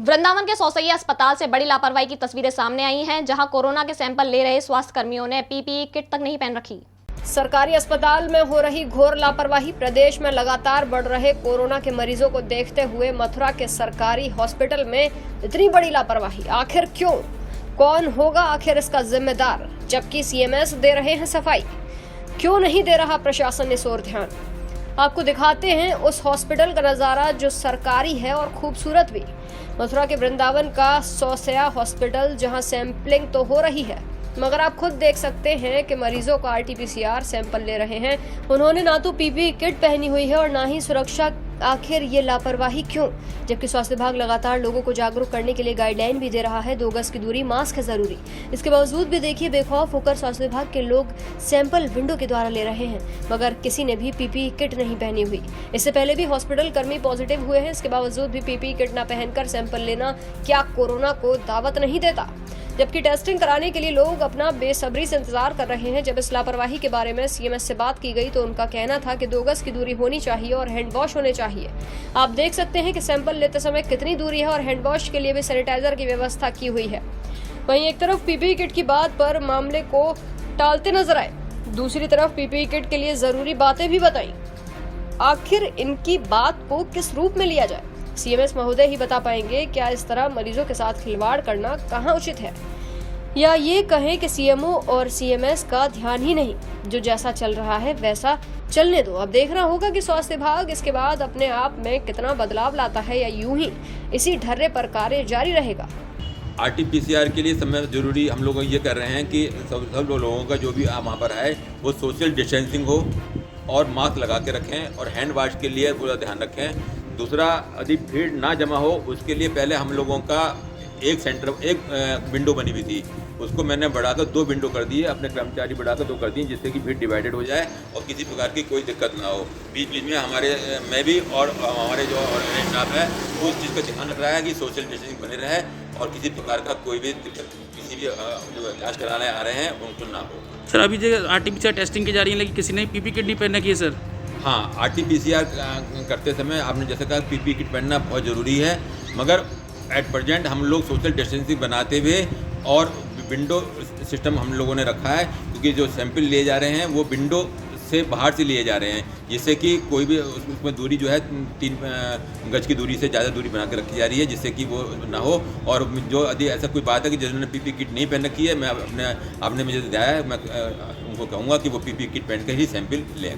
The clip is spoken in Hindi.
वृंदावन के सौसैया अस्पताल से बड़ी लापरवाही की तस्वीरें सामने आई हैं, जहां कोरोना के सैंपल ले रहे स्वास्थ्य कर्मियों ने पीपीई किट तक नहीं पहन रखी। सरकारी अस्पताल में हो रही घोर लापरवाही। प्रदेश में लगातार बढ़ रहे कोरोना के मरीजों को देखते हुए मथुरा के सरकारी हॉस्पिटल में इतनी बड़ी लापरवाही आखिर क्यों? कौन होगा आखिर इसका जिम्मेदार? जबकि सीएमएस दे रहे हैं सफाई, क्यों नहीं दे रहा प्रशासन इस ओर ध्यान? आपको दिखाते हैं उस हॉस्पिटल का नजारा जो सरकारी है और खूबसूरत भी। मथुरा के वृंदावन का सौसैया हॉस्पिटल, जहां सैंपलिंग तो हो रही है, मगर आप खुद देख सकते हैं कि मरीजों का आरटीपीसीआर सैंपल ले रहे हैं। उन्होंने ना तो पीपीई किट पहनी हुई है और ना ही सुरक्षा। आखिर ये लापरवाही क्यों? जबकि स्वास्थ्य विभाग लगातार लोगों को जागरूक करने के लिए गाइडलाइन भी दे रहा है, 2 गज की दूरी, मास्क है जरूरी। इसके बावजूद भी देखिए बेखौफ होकर स्वास्थ्य विभाग के लोग सैंपल विंडो के द्वारा ले रहे हैं, मगर किसी ने भी पीपीई किट नहीं पहनी हुई। इससे पहले भी हॉस्पिटल कर्मी पॉजिटिव हुए हैं, इसके बावजूद भी पीपीई किट न पहनकर सैंपल लेना क्या कोरोना को दावत नहीं देता? जबकि टेस्टिंग कराने के लिए लोग अपना बेसब्री से इंतजार कर रहे हैं। जब इस लापरवाही के बारे में सीएमएस से बात की गई तो उनका कहना था कि 2 गज की दूरी होनी चाहिए और हैंड वॉश होने चाहिए। आप देख सकते हैं कि सैंपल लेते समय कितनी दूरी है और हैंड वॉश के लिए भी सैनिटाइजर की व्यवस्था की हुई है। वहीं एक तरफ पीपीई किट की बात पर मामले को टालते नजर आए, दूसरी तरफ पीपीई किट के लिए जरूरी बातें भी बताई। आखिर इनकी बात को किस रूप में लिया जाए? सीएमएस महोदय ही बता पाएंगे। क्या इस तरह मरीजों के साथ खिलवाड़ करना कहाँ उचित है, या ये कहें कि सीएमओ और सीएमएस का ध्यान ही नहीं, जो जैसा चल रहा है वैसा चलने दो। अब देखना होगा कि स्वास्थ्य विभाग इसके बाद अपने आप में कितना बदलाव लाता है, या यूं ही इसी ढर्रे पर कार्य जारी रहेगा। आरटीपीसीआर के लिए समय जरूरी हम लोग ये कर रहे हैं कि सब लोगों का जो भी वहाँ पर है वो सोशल डिस्टेंसिंग हो और मास्क लगा के रखें और हैंड वॉश के लिए पूरा ध्यान रखें। दूसरा, यदि भीड़ ना जमा हो उसके लिए पहले हम लोगों का एक विंडो बनी हुई थी, उसको मैंने बढ़ाकर 2 विंडो कर दिए, अपने कर्मचारी बढ़ाकर 2 कर दिए, जिससे कि भीड़ डिवाइडेड हो जाए और किसी प्रकार की कोई दिक्कत ना हो। बीच बीच में मैं भी और हमारे जो स्टाफ है वो उस चीज़ का ध्यान रख रहा है कि सोशल डिस्टेंसिंग बने रहे और किसी प्रकार का कोई भी दिक्कत किसी भी जो जाँच कराने आ रहे हैं उनको ना हो। सर, अभी जो आरटीपीसीआर टेस्टिंग की जा रही है, लेकिन किसी ने पीपीई किट नहीं पहनना की है सर। हाँ, आरटीपीसीआर करते समय आपने जैसे कहा पीपीई किट पहनना बहुत ज़रूरी है, मगर एट प्रेजेंट हम लोग सोशल डिस्टेंसिंग बनाते हुए और विंडो सिस्टम हम लोगों ने रखा है, क्योंकि जो सैंपल लिए जा रहे हैं वो विंडो से बाहर से लिए जा रहे हैं, जिससे कि कोई भी उसमें दूरी जो है 3 गज की दूरी से ज़्यादा दूरी बना के रखी जा रही है, जिससे कि वो ना हो। और जो यदि ऐसा कोई बात है कि जिन्होंने पीपीई किट नहीं पहन रखी है, मैं आपने मुझे दिया है, मैं उनको कहूँगा कि वो पीपीई किट पहन कर ही सैंपल लें।